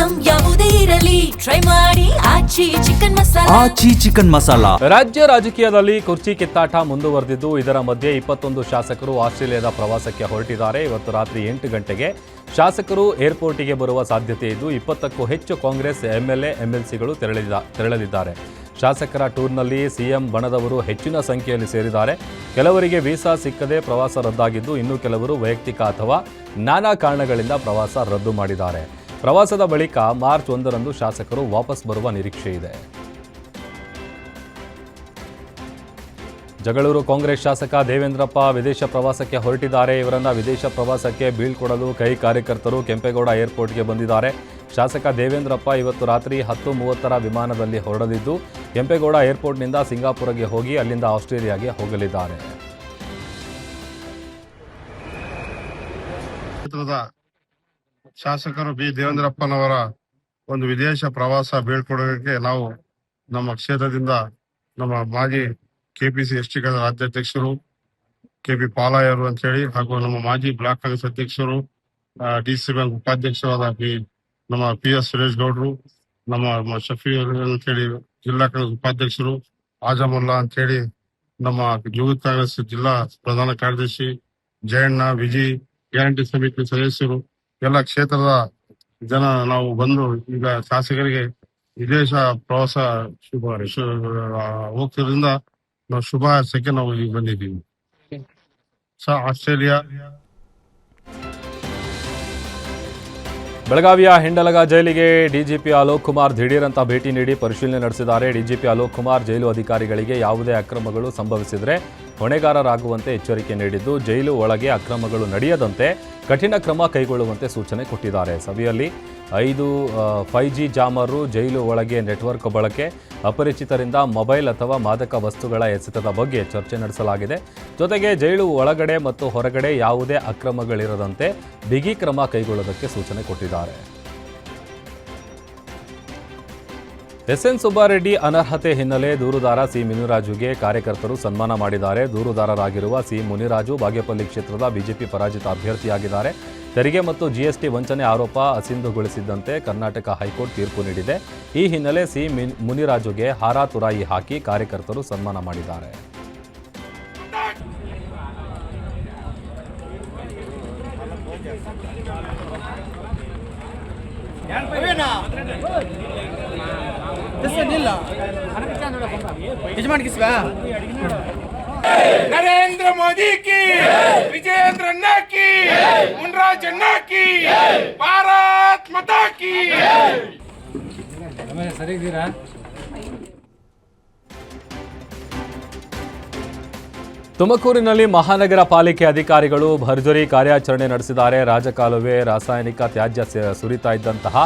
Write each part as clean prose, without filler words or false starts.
Item ಯಾವುದೇ ಇರಲಿ try ಮಾಡಿ ಆಚಿ ಚಿಕನ್ ಮಸಾಲಾ. ಆಚಿ ಚಿಕನ್ ಮಸಾಲಾ. ರಾಜ್ಯ ರಾಜಕೀಯದಲ್ಲಿ ಕುರ್ಚಿ ಕಿತ್ತಾಟ ಮುಂದುವರೆದಿದ್ದು, ಇದರ ಮಧ್ಯೆ 21 ಶಾಸಕರು ಆಸ್ಟ್ರೇಲಿಯಾದ ಪ್ರವಾಸಕ್ಕೆ ಹೊರಟಿದ್ದಾರೆ. ಇವತ್ತು ರಾತ್ರಿ 8 ಗಂಟೆಗೆ ಶಾಸಕರು ಏರ್ಪೋರ್ಟಿಗೆ ಬರುವ ಸಾಧ್ಯತೆ ಇದ್ದು 20ಕ್ಕೂ ಹೆಚ್ಚು ಕಾಂಗ್ರೆಸ್ ಎಂಎಲ್ಎ ಎಂಎಲ್ಸಿಗಳು ತೆರಳಲಿದ್ದಾರೆ. ಶಾಸಕರ ಟೂರ್ನಲ್ಲಿ ಸಿಎಂ ಬಣದವರು ಹೆಚ್ಚಿನ ಸಂಖ್ಯೆಯಲ್ಲಿ ಸೇರಿದ್ದಾರೆ. ಕೆಲವರಿಗೆ ವೀಸಾ ಸಿಕ್ಕದೆ ಪ್ರವಾಸ ರದ್ದಾಗಿದ್ದು, ಇನ್ನು ಕೆಲವರು ವೈಯಕ್ತಿಕ ಅಥವಾ ನಾನಾ ಕಾರಣಗಳಿಂದ ಪ್ರವಾಸ ರದ್ದು ಮಾಡಿದ್ದಾರೆ. ಪ್ರವಾಸದ ಬಳಿಕ ಮಾರ್ಚ್ 1ರಂದು ಶಾಸಕರು ವಾಪಸ್ ಬರುವ ನಿರೀಕ್ಷೆ ಇದೆ. ಜಗಳೂರು ಕಾಂಗ್ರೆಸ್ ಶಾಸಕ ದೇವೇಂದ್ರಪ್ಪ ವಿದೇಶ ಪ್ರವಾಸಕ್ಕೆ ಹೊರಟಿದ್ದಾರೆ. ಇವರನ್ನ ವಿದೇಶ ಪ್ರವಾಸಕ್ಕೆ ಬೀಳ್ಕೊಡಲು ಕೈ ಕಾರ್ಯಕರ್ತರು ಕೆಂಪೇಗೌಡ ಏರ್ಪೋರ್ಟ್ಗೆ ಬಂದಿದ್ದಾರೆ. ಶಾಸಕ ದೇವೇಂದ್ರಪ್ಪ ಇವತ್ತು ರಾತ್ರಿ 10:30ರ ವಿಮಾನದಲ್ಲಿ ಹೊರಡಲಿದ್ದು, ಕೆಂಪೇಗೌಡ ಏರ್ಪೋರ್ಟ್ನಿಂದ ಸಿಂಗಾಪುರ್ಗೆ ಹೋಗಿ ಅಲ್ಲಿಂದ ಆಸ್ಟ್ರೇಲಿಯಾಗೆ ಹೋಗಲಿದ್ದಾರೆ. ಶಾಸಕರು ಬಿ ದೇವೇಂದ್ರಪ್ಪನವರ ಒಂದು ವಿದೇಶ ಪ್ರವಾಸ ಬೀಳ್ಕೊಡೋದಕ್ಕೆ ನಾವು ನಮ್ಮ ಕ್ಷೇತ್ರದಿಂದ ನಮ್ಮ ಮಾಜಿ ಕೆಪಿಸಿ ಎಸ್ಟಿ ರಾಜ್ಯಾಧ್ಯಕ್ಷರು ಕೆಪಿ ಪಾಲಾಯರು ಅಂತ ಹೇಳಿ ಹಾಗೂ ನಮ್ಮ ಮಾಜಿ ಬ್ಲಾಕ್ ಕಾಂಗ್ರೆಸ್ ಅಧ್ಯಕ್ಷರು ಡಿಸಿ ಬ್ಯಾಂಕ್ ಉಪಾಧ್ಯಕ್ಷರಾದ ನಮ್ಮ PS ಸುರೇಶ್ ಗೌಡ್ರು, ನಮ್ಮ ಶಫಿ ಅಂತ ಹೇಳಿ ಜಿಲ್ಲಾ ಕಾಂಗ್ರೆಸ್ ಉಪಾಧ್ಯಕ್ಷರು, ಆಜಮುಲ್ಲಾ ಅಂತ ಹೇಳಿ ನಮ್ಮ ಯೂತ್ ಕಾಂಗ್ರೆಸ್ ಜಿಲ್ಲಾ ಪ್ರಧಾನ ಕಾರ್ಯದರ್ಶಿ ಜಯಣ್ಣ, ವಿಜಯ್, ಗ್ಯಾರಂಟಿ ಸಮಿತಿ ಸದಸ್ಯರು, ಎಲ್ಲ ಕ್ಷೇತ್ರದ ಜನ ನಾವು ಬಂದು ಈಗ ಶಾಸಕರಿಗೆ ವಿದೇಶ ಪ್ರವಾಸ ಹೋಗ್ತಿರೋದ್ರಿಂದ ನಾವು ಶುಭ ಹಾರೈಸಕ್ಕೆ ನಾವು ಈಗ ಬಂದಿದ್ದೀವಿ. ಆಸ್ಟ್ರೇಲಿಯಾ ಬೆಳಗಾವಿಯ ಹಿಂಡಲಗ ಜೈಲಿಗೆ ಡಿಜಿಪಿ ಅಲೋಕ್ ಕುಮಾರ್ ದಿಢೀರಂತ ಭೇಟಿ ನೀಡಿ ಪರಿಶೀಲನೆ ನಡೆಸಿದ್ದಾರೆ. ಡಿಜಿಪಿ ಅಲೋಕ್ ಕುಮಾರ್ ಜೈಲು ಅಧಿಕಾರಿಗಳಿಗೆ ಯಾವುದೇ ಅಕ್ರಮಗಳು ಸಂಭವಿಸಿದರೆ ಹೊಣೆಗಾರರಾಗುವಂತೆ ಎಚ್ಚರಿಕೆ ನೀಡಿದ್ದು, ಜೈಲು ಒಳಗೆ ಅಕ್ರಮಗಳು ನಡೆಯದಂತೆ ಕಠಿಣ ಕ್ರಮ ಕೈಗೊಳ್ಳುವಂತೆ ಸೂಚನೆ ಕೊಟ್ಟಿದ್ದಾರೆ. ಸಭೆಯಲ್ಲಿ 5G ಜಾಮರು, ಜೈಲು ಒಳಗೆ ನೆಟ್ವರ್ಕ್ ಬಳಕೆ, ಅಪರಿಚಿತರಿಂದ ಮೊಬೈಲ್ ಅಥವಾ ಮಾದಕ ವಸ್ತುಗಳ ಎಸೆತದ ಬಗ್ಗೆ ಚರ್ಚೆ ನಡೆಸಲಾಗಿದೆ. ಜೊತೆಗೆ ಜೈಲು ಒಳಗಡೆ ಮತ್ತು ಹೊರಗಡೆ ಯಾವುದೇ ಅಕ್ರಮಗಳಿರದಂತೆ ಬಿಗಿ ಕ್ರಮ ಕೈಗೊಳ್ಳುವುದಕ್ಕೆ ಸೂಚನೆ ಕೊಟ್ಟಿದ್ದಾರೆ. SN ಸುಬ್ಬಾರೆಡ್ಡಿ ಅನರ್ಹತೆ ಹಿನ್ನೆಲೆ ದೂರುದಾರ ಸಿ ಮುನಿರಾಜುಗೆ ಕಾರ್ಯಕರ್ತರು ಸನ್ಮಾನ ಮಾಡಿದ್ದಾರೆ. ದೂರುದಾರರಾಗಿರುವ ಸಿ ಮುನಿರಾಜು ಬಾಗೇಪಲ್ಲಿ ಕ್ಷೇತ್ರದ ಬಿಜೆಪಿ ಪರಾಜಿತ ಅಭ್ಯರ್ಥಿಯಾಗಿದ್ದಾರೆ. ತೆರಿಗೆ ಮತ್ತು GST ವಂಚನೆ ಆರೋಪ ಅಸಿಂಧುಗೊಳಿಸಿದ್ದಂತೆ ಕರ್ನಾಟಕ ಹೈಕೋರ್ಟ್ ತೀರ್ಪು ನೀಡಿದೆ. ಈ ಹಿನ್ನೆಲೆ ಸಿ ಮುನಿರಾಜುಗೆ ಹಾರ ತುರಾಯಿ ಹಾಕಿ ಕಾರ್ಯಕರ್ತರು ಸನ್ಮಾನ ಮಾಡಿದ್ದಾರೆ. नरेंद्र मोदी की, विजयेंद्र अन्ना की, मुनराज अन्ना की, भारत माता की. ತುಮಕೂರಿನಲ್ಲಿ ಮಹಾನಗರ ಪಾಲಿಕೆ ಅಧಿಕಾರಿಗಳು ಭರ್ಜರಿ ಕಾರ್ಯಾಚರಣೆ ನಡೆಸಿದ್ದಾರೆ. ರಾಜಕಾಲುವೆ ರಾಸಾಯನಿಕ ತ್ಯಾಜ್ಯ ಸುರಿತಾ ಇದ್ದಂತಹ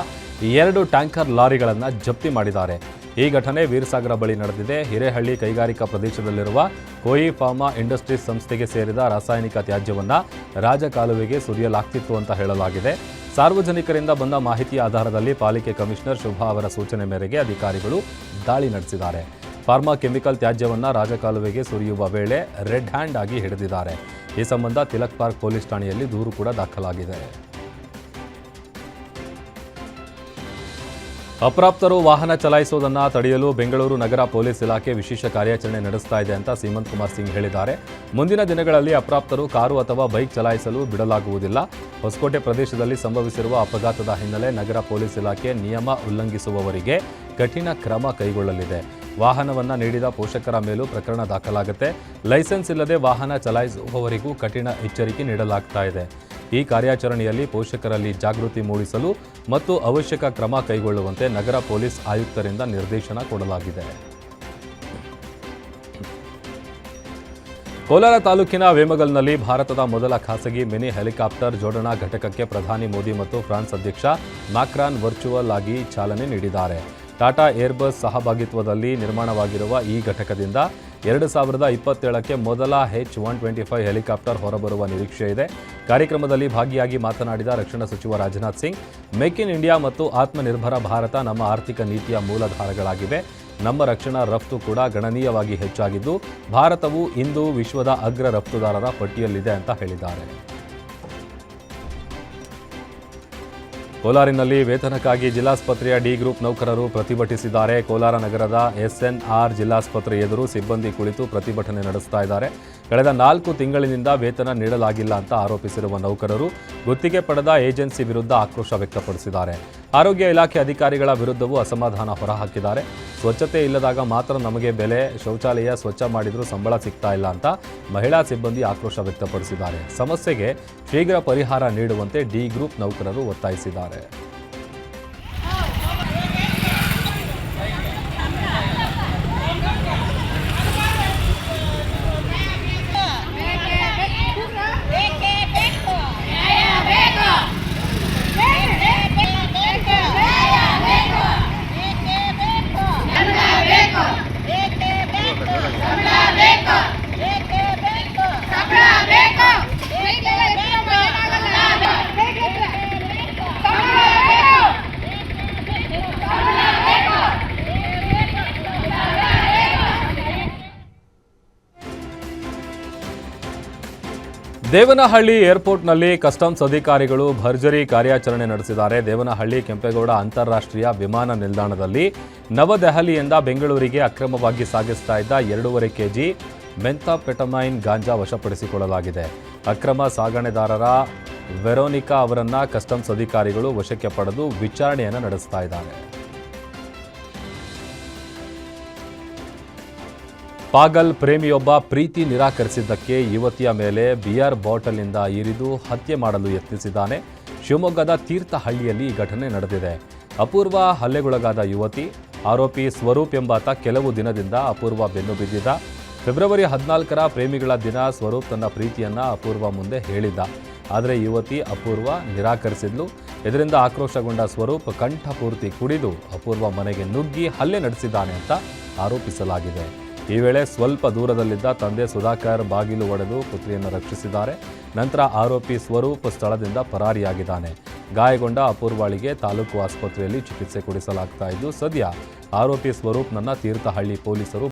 2 ಟ್ಯಾಂಕರ್ ಲಾರಿಗಳನ್ನು ಜಪ್ತಿ ಮಾಡಿದ್ದಾರೆ. ಈ ಘಟನೆ ವೀರಸಾಗರ ಬಳಿ ನಡೆದಿದೆ. ಹಿರೇಹಳ್ಳಿ ಕೈಗಾರಿಕಾ ಪ್ರದೇಶದಲ್ಲಿರುವ ಕೋಯಿ ಫಾರ್ಮಾ ಇಂಡಸ್ಟ್ರೀಸ್ ಸಂಸ್ಥೆಗೆ ಸೇರಿದ ರಾಸಾಯನಿಕ ತ್ಯಾಜ್ಯವನ್ನು ರಾಜಕಾಲುವೆಗೆ ಸುರಿಯಲಾಗ್ತಿತ್ತು ಅಂತ ಹೇಳಲಾಗಿದೆ. ಸಾರ್ವಜನಿಕರಿಂದ ಬಂದ ಮಾಹಿತಿಯ ಆಧಾರದಲ್ಲಿ ಪಾಲಿಕೆ ಕಮಿಷನರ್ ಶುಭಾ ಅವರ ಸೂಚನೆ ಮೇರೆಗೆ ಅಧಿಕಾರಿಗಳು ದಾಳಿ ನಡೆಸಿದ್ದಾರೆ. ಫಾರ್ಮಾ ಕೆಮಿಕಲ್ ತ್ಯಾಜ್ಯವನ್ನು ರಾಜಕಾಲುವೆಗೆ ಸುರಿಯುವ ವೇಳೆ ರೆಡ್ ಹ್ಯಾಂಡ್ ಆಗಿ ಹಿಡಿದಿದ್ದಾರೆ. ಈ ಸಂಬಂಧ ತಿಲಕ್ ಪಾರ್ಕ್ ಪೊಲೀಸ್ ಠಾಣೆಯಲ್ಲಿ ದೂರು ಕೂಡ ದಾಖಲಾಗಿದೆ. ಅಪ್ರಾಪ್ತರು ವಾಹನ ಚಲಾಯಿಸುವುದನ್ನು ತಡೆಯಲು ಬೆಂಗಳೂರು ನಗರ ಪೊಲೀಸ್ ಇಲಾಖೆ ವಿಶೇಷ ಕಾರ್ಯಾಚರಣೆ ನಡೆಸ್ತಾ ಇದೆ ಅಂತ ಸೀಮಂತ್ ಕುಮಾರ್ ಸಿಂಗ್ ಹೇಳಿದ್ದಾರೆ. ಮುಂದಿನ ದಿನಗಳಲ್ಲಿ ಅಪ್ರಾಪ್ತರು ಕಾರು ಅಥವಾ ಬೈಕ್ ಚಲಾಯಿಸಲು ಬಿಡಲಾಗುವುದಿಲ್ಲ. ಹೊಸಕೋಟೆ ಪ್ರದೇಶದಲ್ಲಿ ಸಂಭವಿಸಿರುವ ಅಪಘಾತದ ಹಿನ್ನೆಲೆ ನಗರ ಪೊಲೀಸ್ ಇಲಾಖೆ ನಿಯಮ ಉಲ್ಲಂಘಿಸುವವರಿಗೆ ಕಠಿಣ ಕ್ರಮ ಕೈಗೊಳ್ಳಲಿದೆ. ವಾಹನವನ್ನು ನೀಡಿದ ಪೋಷಕರ ಮೇಲೂ ಪ್ರಕರಣ ದಾಖಲಾಗುತ್ತೆ. ಲೈಸೆನ್ಸ್ ಇಲ್ಲದೆ ವಾಹನ ಚಲಾಯಿಸುವವರಿಗೂ ಕಠಿಣ ಎಚ್ಚರಿಕೆ ನೀಡಲಾಗ್ತಾ ಇದೆ. ಈ ಕಾರ್ಯಾಚರಣೆಯಲ್ಲಿ ಪೋಷಕರಲ್ಲಿ ಜಾಗೃತಿ ಮೂಡಿಸಲು ಮತ್ತು ಅವಶ್ಯಕ ಕ್ರಮ ಕೈಗೊಳ್ಳುವಂತೆ ನಗರ ಪೊಲೀಸ್ ಆಯುಕ್ತರಿಂದ ನಿರ್ದೇಶನ ಕೊಡಲಾಗಿದೆ. ಕೋಲಾರ ತಾಲೂಕಿನ ವೇಮಗಲ್ನಲ್ಲಿ ಭಾರತದ ಮೊದಲ ಖಾಸಗಿ ಮಿನಿ ಹೆಲಿಕಾಪ್ಟರ್ ಜೋಡಣಾ ಘಟಕಕ್ಕೆ ಪ್ರಧಾನಿ ಮೋದಿ ಮತ್ತು ಫ್ರಾನ್ಸ್ ಅಧ್ಯಕ್ಷ ಮ್ಯಾಕ್ರಾನ್ ವರ್ಚುವಲ್ ಆಗಿ ಚಾಲನೆ ನೀಡಿದ್ದಾರೆ. ಟಾಟಾ ಏರ್ಬಸ್ ಸಹಭಾಗಿತ್ವದಲ್ಲಿ ನಿರ್ಮಾಣವಾಗಿರುವ ಈ ಘಟಕದಿಂದ 2027ಕ್ಕೆ ಮೊದಲ H-125 ಹೆಲಿಕಾಪ್ಟರ್ ಹೊರಬರುವ ನಿರೀಕ್ಷೆ ಇದೆ. ಕಾರ್ಯಕ್ರಮದಲ್ಲಿ ಭಾಗಿಯಾಗಿ ಮಾತನಾಡಿದ ರಕ್ಷಣಾ ಸಚಿವ Rajnath Singh, make in India ಮತ್ತು ಆತ್ಮನಿರ್ಭರ ಭಾರತ ನಮ್ಮ ಆರ್ಥಿಕ ನೀತಿಯ ಮೂಲಧಾರಗಳಾಗಿವೆ. ನಮ್ಮ ರಕ್ಷಣಾ ರಫ್ತು ಕೂಡ ಗಣನೀಯವಾಗಿ ಹೆಚ್ಚಾಗಿದ್ದು, ಭಾರತವು ಇಂದು ವಿಶ್ವದ ಅಗ್ರ ರಫ್ತುದಾರರ ಪಟ್ಟಿಯಲ್ಲಿದೆ ಅಂತ ಹೇಳಿದ್ದಾರೆ. ಕೋಲಾರಿನಲ್ಲಿ ವೇತನಕ್ಕಾಗಿ ಜಿಲ್ಲಾಸ್ಪತ್ರೆಯ ಡಿ ಗ್ರೂಪ್ ನೌಕರರು ಪ್ರತಿಭಟಿಸಿದ್ದಾರೆ. ಕೋಲಾರ ನಗರದ ಎಸ್ಎನ್ಆರ್ ಜಿಲ್ಲಾಸ್ಪತ್ರೆ ಎದುರು ಸಿಬ್ಬಂದಿ ಕುಳಿತು ಪ್ರತಿಭಟನೆ ನಡೆಸ್ತಾ ಇದ್ದಾರೆ. ಕಳೆದ 4 ತಿಂಗಳಿನಿಂದ ವೇತನ ನೀಡಲಾಗಿಲ್ಲ ಅಂತ ಆರೋಪಿಸಿರುವ ನೌಕರರು ಗುತ್ತಿಗೆ ಪಡೆದ ಏಜೆನ್ಸಿ ವಿರುದ್ಧ ಆಕ್ರೋಶ ವ್ಯಕ್ತಪಡಿಸಿದ್ದಾರೆ. ಆರೋಗ್ಯ ಇಲಾಖೆ ಅಧಿಕಾರಿಗಳ ವಿರುದ್ಧವೂ ಅಸಮಾಧಾನ ಹೊರಹಾಕಿದ್ದಾರೆ. ಸ್ವಚ್ಛತೆ ಇಲ್ಲದಾಗ ಮಾತ್ರ ನಮಗೆ ಬೆಲೆ, ಶೌಚಾಲಯ ಸ್ವಚ್ಛ ಮಾಡಿದ್ರೂ ಸಂಬಳ ಸಿಗ್ತಾ ಇಲ್ಲ ಅಂತ ಮಹಿಳಾ ಸಿಬ್ಬಂದಿ ಆಕ್ರೋಶ ವ್ಯಕ್ತಪಡಿಸಿದ್ದಾರೆ. ಸಮಸ್ಯೆಗೆ ಶೀಘ್ರ ಪರಿಹಾರ ನೀಡುವಂತೆ ಡಿ ಗ್ರೂಪ್ ನೌಕರರು ಒತ್ತಾಯಿಸಿದ್ದಾರೆ. ದೇವನಹಳ್ಳಿ ಏರ್ಪೋರ್ಟ್ನಲ್ಲಿ ಕಸ್ಟಮ್ಸ್ ಅಧಿಕಾರಿಗಳು ಭರ್ಜರಿ ಕಾರ್ಯಾಚರಣೆ ನಡೆಸಿದ್ದಾರೆ. ದೇವನಹಳ್ಳಿ ಕೆಂಪೇಗೌಡ ಅಂತಾರಾಷ್ಟ್ರೀಯ ವಿಮಾನ ನಿಲ್ದಾಣದಲ್ಲಿ ನವದೆಹಲಿಯಿಂದ ಬೆಂಗಳೂರಿಗೆ ಅಕ್ರಮವಾಗಿ ಸಾಗಿಸ್ತಾ ಇದ್ದ 2.5 ಕೆಜಿ ಮೆಂಥಾಫೆಟಮೈನ್ ಗಾಂಜಾ ವಶಪಡಿಸಿಕೊಳ್ಳಲಾಗಿದೆ. ಅಕ್ರಮ ಸಾಗಣೆದಾರರ ವೆರೋನಿಕಾ ಅವರನ್ನ ಕಸ್ಟಮ್ಸ್ ಅಧಿಕಾರಿಗಳು ವಶಕ್ಕೆ ಪಡೆದು ವಿಚಾರಣೆಯನ್ನು ನಡೆಸ್ತಾ ಇದ್ದಾರೆ. ಪಾಗಲ್ ಪ್ರೇಮಿಯೊಬ್ಬ ಪ್ರೀತಿ ನಿರಾಕರಿಸಿದ್ದಕ್ಕೆ ಯುವತಿಯ ಮೇಲೆ ಬಿಯರ್ ಬಾಟಲ್ನಿಂದ ಇರಿದು ಹತ್ಯೆ ಮಾಡಲು ಯತ್ನಿಸಿದ್ದಾನೆ. ಶಿವಮೊಗ್ಗದ ತೀರ್ಥಹಳ್ಳಿಯಲ್ಲಿ ಈ ಘಟನೆ ನಡೆದಿದೆ. ಅಪೂರ್ವ ಹಲ್ಲೆಗೊಳಗಾದ ಯುವತಿ, ಆರೋಪಿ ಸ್ವರೂಪ್ ಎಂಬಾತ ಕೆಲವು ದಿನದಿಂದ ಅಪೂರ್ವ ಬೆನ್ನು ಬಿದ್ದಿದ್ದ. ಫೆಬ್ರವರಿ 14ರ ಪ್ರೇಮಿಗಳ ದಿನ ಸ್ವರೂಪ್ ತನ್ನ ಪ್ರೀತಿಯನ್ನ ಅಪೂರ್ವ ಮುಂದೆ ಹೇಳಿದ್ದ. ಆದರೆ ಯುವತಿ ಅಪೂರ್ವ ನಿರಾಕರಿಸಿದ್ಲು. ಇದರಿಂದ ಆಕ್ರೋಶಗೊಂಡ ಸ್ವರೂಪ್ ಕಂಠಪೂರ್ತಿ ಕುಡಿದು ಅಪೂರ್ವ ಮನೆಗೆ ನುಗ್ಗಿ ಹಲ್ಲೆ ನಡೆಸಿದ್ದಾನೆ ಅಂತ ಆರೋಪಿಸಲಾಗಿದೆ. ಈ ವೇಳೆ ಸ್ವಲ್ಪ ದೂರದಲ್ಲಿದ್ದ ತಂದೆ ಸುಧಾಕರ್ ಬಾಗಿಲು ಒಡೆದು ಪುತ್ರಿಯನ್ನು ರಕ್ಷಿಸಿದ್ದಾರೆ. ನಂತರ ಆರೋಪಿ ಸ್ವರೂಪ್ ಸ್ಥಳದಿಂದ ಪರಾರಿಯಾಗಿದ್ದಾನೆ. ಗಾಯಗೊಂಡ ಅಪೂರ್ವಾಳಿಗೆ ತಾಲೂಕು ಆಸ್ಪತ್ರೆಯಲ್ಲಿ ಚಿಕಿತ್ಸೆ ಕೊಡಿಸಲಾಗ್ತಾ ಇದ್ದು, ಸದ್ಯ ಆರೋಪಿ ಸ್ವರೂಪ್ನನ್ನ ತೀರ್ಥಹಳ್ಳಿ ಪೊಲೀಸರು